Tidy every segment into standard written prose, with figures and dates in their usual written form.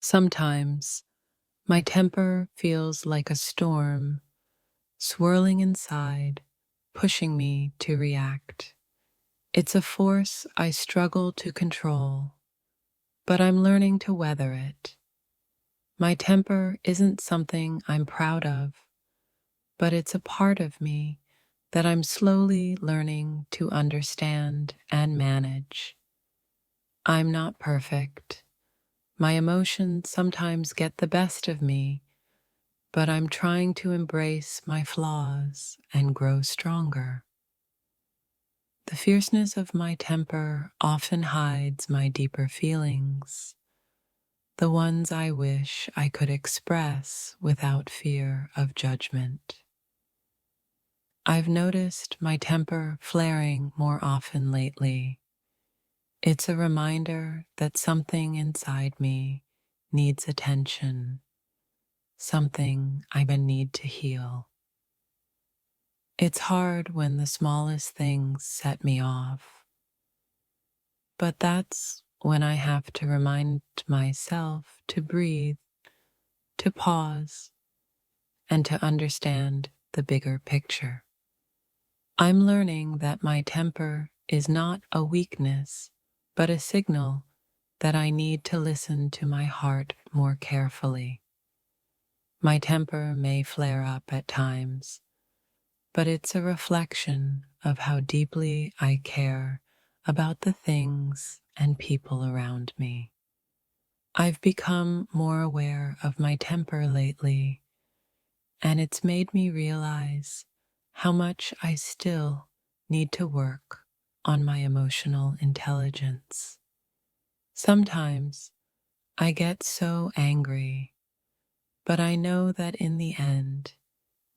Sometimes my temper feels like a storm, swirling inside, pushing me to react. It's a force I struggle to control, but I'm learning to weather it. My temper isn't something I'm proud of, but it's a part of me that I'm slowly learning to understand and manage. I'm not perfect. My emotions sometimes get the best of me, but I'm trying to embrace my flaws and grow stronger. The fierceness of my temper often hides my deeper feelings, the ones I wish I could express without fear of judgment. I've noticed my temper flaring more often lately. It's a reminder that something inside me needs attention, something I need to heal. It's hard when the smallest things set me off, but that's when I have to remind myself to breathe, to pause, and to understand the bigger picture. I'm learning that my temper is not a weakness, but a signal that I need to listen to my heart more carefully. My temper may flare up at times, but it's a reflection of how deeply I care about the things and people around me. I've become more aware of my temper lately, and it's made me realize how much I still need to work on my emotional intelligence. Sometimes I get so angry, but I know that in the end,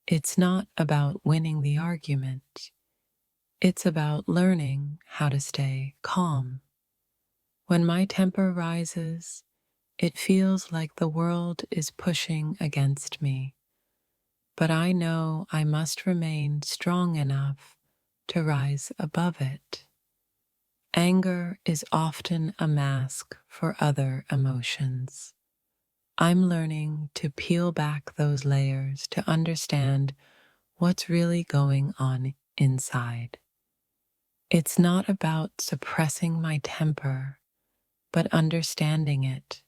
it's not about winning the argument. It's about learning how to stay calm. When my temper rises, it feels like the world is pushing against me, but I know I must remain strong enough to rise above it. Anger is often a mask for other emotions. I'm learning to peel back those layers to understand what's really going on inside. It's not about suppressing my temper, but understanding it,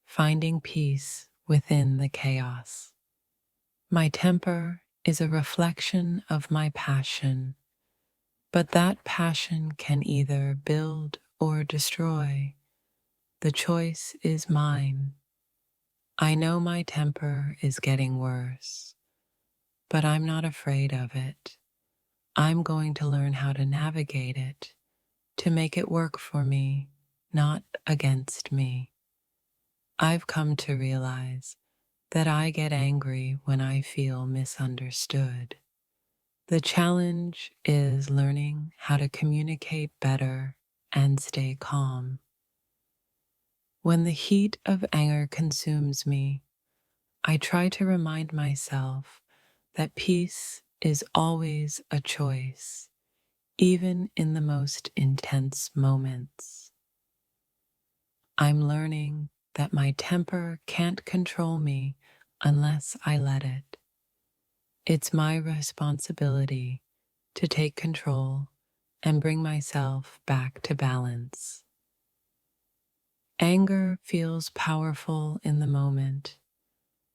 finding peace within the chaos. My temper is a reflection of my passion, but that passion can either build or destroy. The choice is mine. I know my temper is getting worse, but I'm not afraid of it. I'm going to learn how to navigate it, to make it work for me, not against me. I've come to realize that I get angry when I feel misunderstood. The challenge is learning how to communicate better and stay calm. When the heat of anger consumes me, I try to remind myself that peace is always a choice, even in the most intense moments. I'm learning that my temper can't control me unless I let it. It's my responsibility to take control and bring myself back to balance. Anger feels powerful in the moment,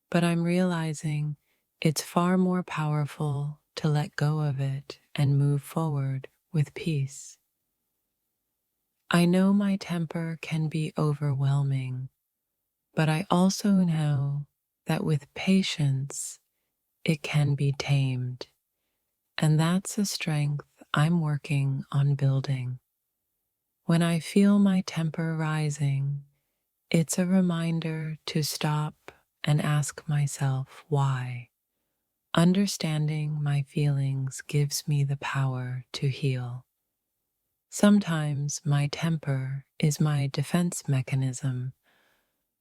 but I'm realizing it's far more powerful to let go of it and move forward with peace. I know my temper can be overwhelming, but I also know that with patience, it can be tamed. And that's a strength I'm working on building. When I feel my temper rising, it's a reminder to stop and ask myself why. Understanding my feelings gives me the power to heal. Sometimes my temper is my defense mechanism,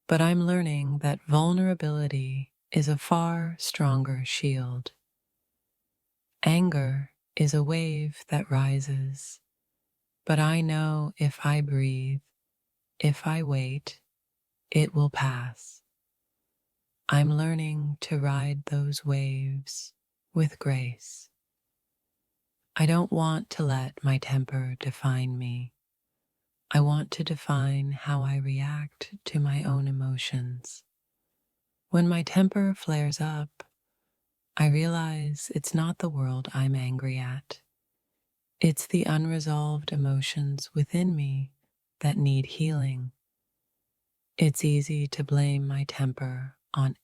but I'm learning that vulnerability is a far stronger shield. Anger is a wave that rises, but I know if I breathe, if I wait, it will pass. I'm learning to ride those waves with grace. I don't want to let my temper define me. I want to define how I react to my own emotions. When my temper flares up, I realize it's not the world I'm angry at. It's the unresolved emotions within me that need healing. It's easy to blame my temper on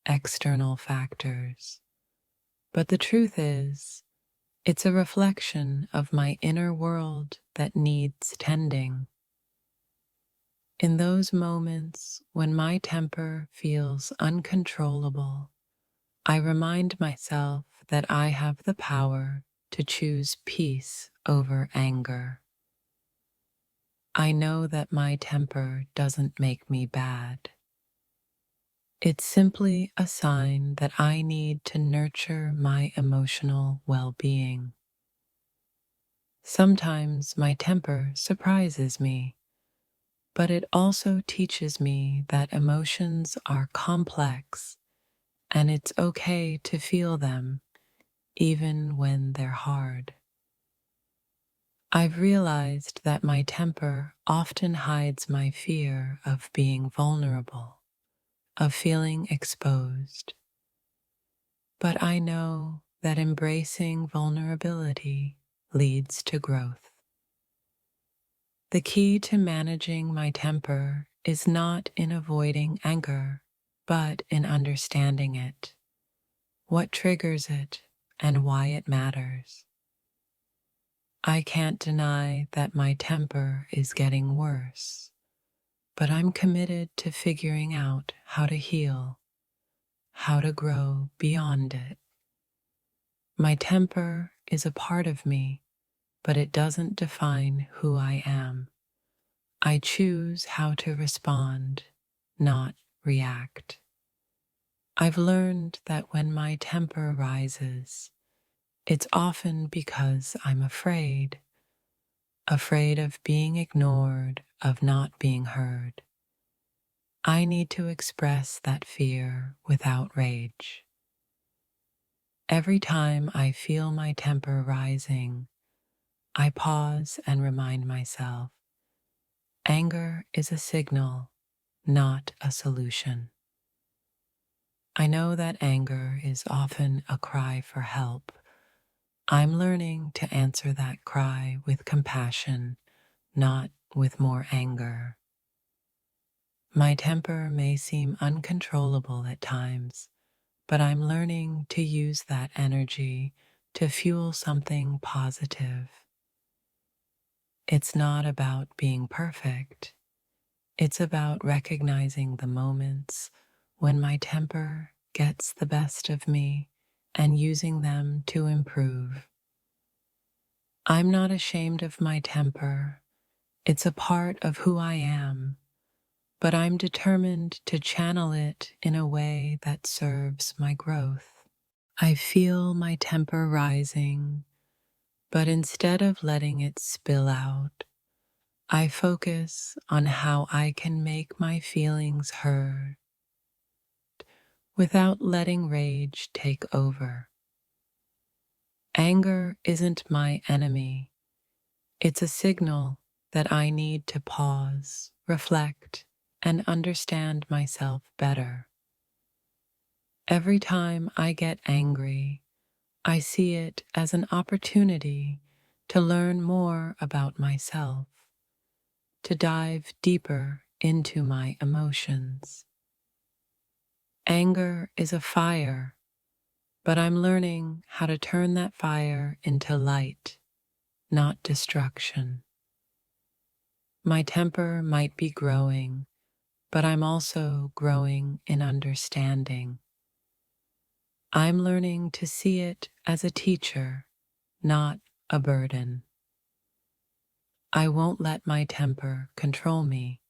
external factors, but the truth is, it's a reflection of my inner world that needs tending. In those moments when my temper feels uncontrollable, I remind myself that I have the power to choose peace over anger. I know that my temper doesn't make me bad. It's simply a sign that I need to nurture my emotional well-being. Sometimes my temper surprises me, but it also teaches me that emotions are complex and it's okay to feel them even when they're hard. I've realized that my temper often hides my fear of being vulnerable, of feeling exposed. But I know that embracing vulnerability leads to growth. The key to managing my temper is not in avoiding anger, but in understanding it, what triggers it, and why it matters. I can't deny that my temper is getting worse, but I'm committed to figuring out how to heal, how to grow beyond it. My temper is a part of me, but it doesn't define who I am. I choose how to respond, not react. I've learned that when my temper rises, it's often because I'm afraid of being ignored, of not being heard. I need to express that fear without rage. Every time I feel my temper rising, I pause and remind myself, anger is a signal, not a solution. I know that anger is often a cry for help. I'm learning to answer that cry with compassion, not with more anger. My temper may seem uncontrollable at times, but I'm learning to use that energy to fuel something positive. It's not about being perfect. It's about recognizing the moments when my temper gets the best of me and using them to improve. I'm not ashamed of my temper. It's a part of who I am, but I'm determined to channel it in a way that serves my growth. I feel my temper rising, but instead of letting it spill out, I focus on how I can make my feelings heard without letting rage take over. Anger isn't my enemy. It's a signal that I need to pause, reflect, and understand myself better. Every time I get angry, I see it as an opportunity to learn more about myself, to dive deeper into my emotions. Anger is a fire, but I'm learning how to turn that fire into light, not destruction. My temper might be growing, but I'm also growing in understanding. I'm learning to see it as a teacher, not a burden. I won't let my temper control me.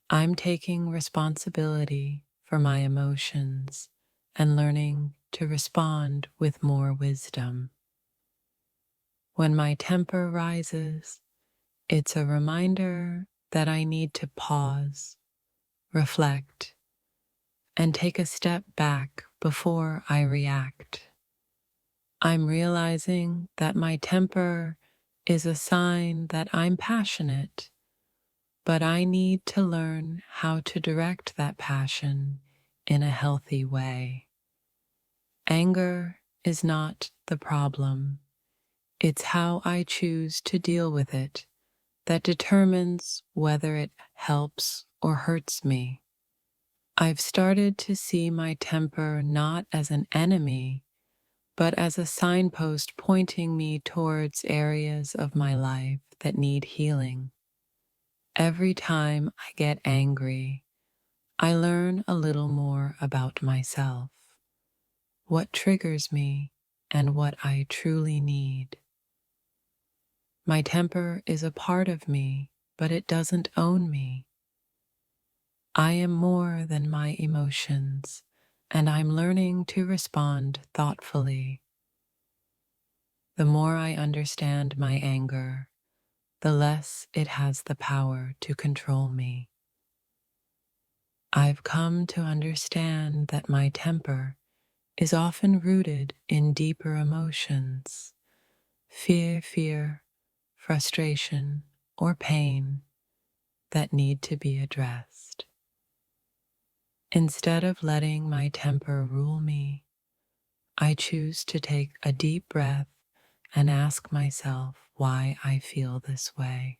I'm taking responsibility for my emotions and learning to respond with more wisdom. When my temper rises, it's a reminder that I need to pause, reflect, and take a step back before I react. I'm realizing that my temper is a sign that I'm passionate, but I need to learn how to direct that passion in a healthy way. Anger is not the problem. It's how I choose to deal with it that determines whether it helps or hurts me. I've started to see my temper not as an enemy, but as a signpost pointing me towards areas of my life that need healing. Every time I get angry, I learn a little more about myself, what triggers me, and what I truly need. My temper is a part of me, but it doesn't own me. I am more than my emotions, and I'm learning to respond thoughtfully. The more I understand my anger, the less it has the power to control me. I've come to understand that my temper is often rooted in deeper emotions, fear, frustration, or pain that need to be addressed. Instead of letting my temper rule me, I choose to take a deep breath and ask myself why I feel this way.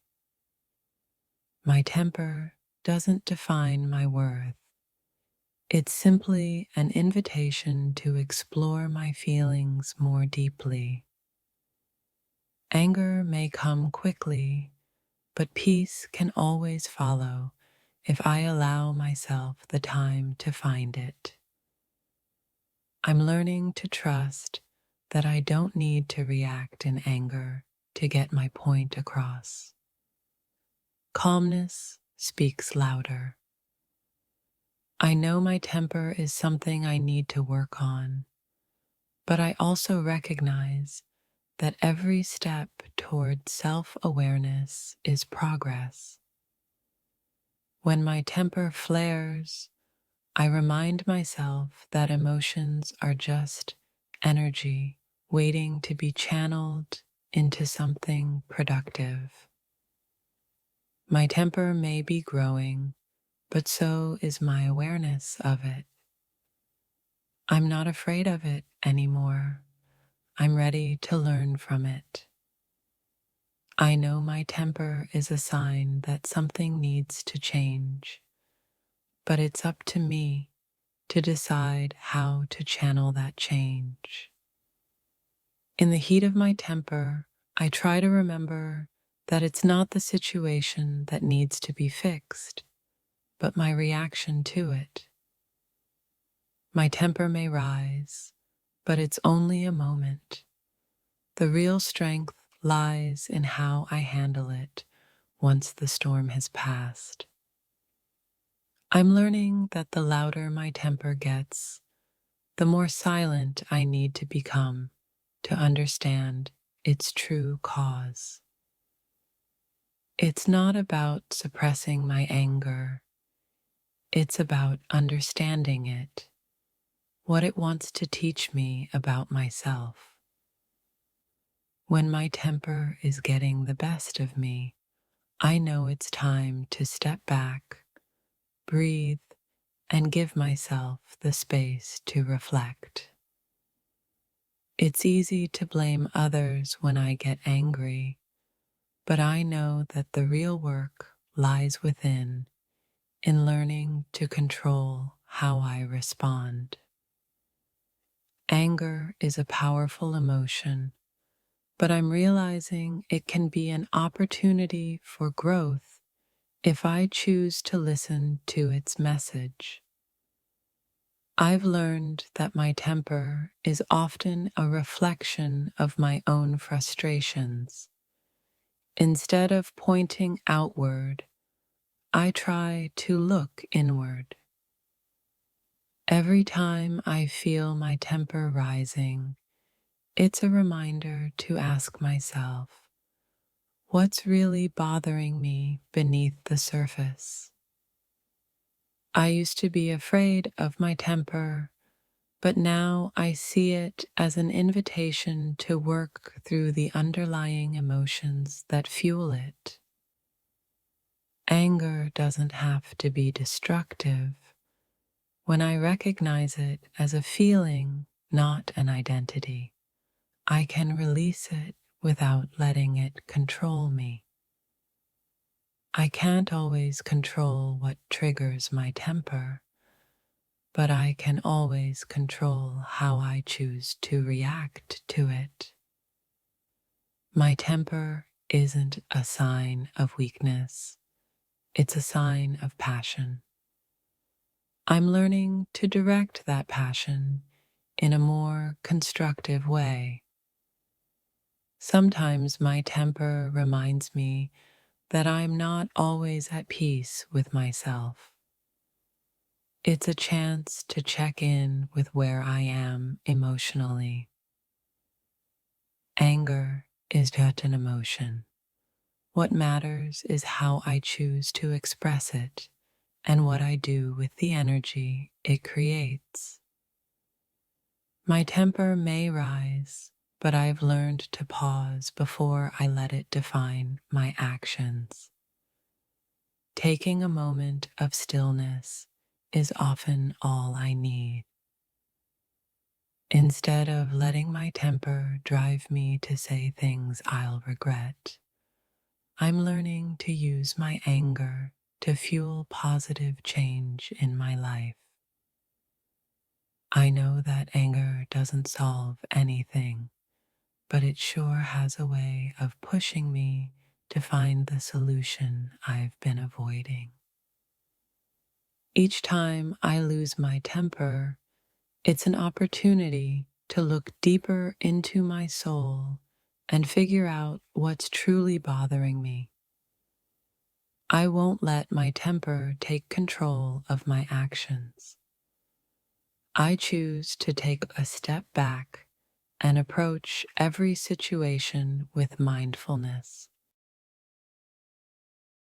My temper doesn't define my worth. It's simply an invitation to explore my feelings more deeply. Anger may come quickly, but peace can always follow if I allow myself the time to find it. I'm learning to trust that I don't need to react in anger to get my point across. Calmness speaks louder. I know my temper is something I need to work on, but I also recognize that every step toward self-awareness is progress. When my temper flares, I remind myself that emotions are just energy waiting to be channeled into something productive. My temper may be growing, but so is my awareness of it. I'm not afraid of it anymore. I'm ready to learn from it. I know my temper is a sign that something needs to change, but it's up to me to decide how to channel that change. In the heat of my temper, I try to remember that it's not the situation that needs to be fixed, but my reaction to it. My temper may rise, but it's only a moment. The real strength lies in how I handle it once the storm has passed. I'm learning that the louder my temper gets, the more silent I need to become to understand its true cause. It's not about suppressing my anger. It's about understanding it, what it wants to teach me about myself. When my temper is getting the best of me, I know it's time to step back, breathe, and give myself the space to reflect. It's easy to blame others when I get angry, but I know that the real work lies within, in learning to control how I respond. Anger is a powerful emotion, but I'm realizing it can be an opportunity for growth if I choose to listen to its message. I've learned that my temper is often a reflection of my own frustrations. Instead of pointing outward, I try to look inward. Every time I feel my temper rising, it's a reminder to ask myself, what's really bothering me beneath the surface? I used to be afraid of my temper, but now I see it as an invitation to work through the underlying emotions that fuel it. Anger doesn't have to be destructive. When I recognize it as a feeling, not an identity, I can release it without letting it control me. I can't always control what triggers my temper, but I can always control how I choose to react to it. My temper isn't a sign of weakness, it's a sign of passion. I'm learning to direct that passion in a more constructive way. Sometimes my temper reminds me that I'm not always at peace with myself. It's a chance to check in with where I am emotionally. Anger is just an emotion. What matters is how I choose to express it and what I do with the energy it creates. My temper may rise, but I've learned to pause before I let it define my actions. Taking a moment of stillness is often all I need. Instead of letting my temper drive me to say things I'll regret, I'm learning to use my anger to fuel positive change in my life. I know that anger doesn't solve anything, but it sure has a way of pushing me to find the solution I've been avoiding. Each time I lose my temper, it's an opportunity to look deeper into my soul and figure out what's truly bothering me. I won't let my temper take control of my actions. I choose to take a step back and approach every situation with mindfulness.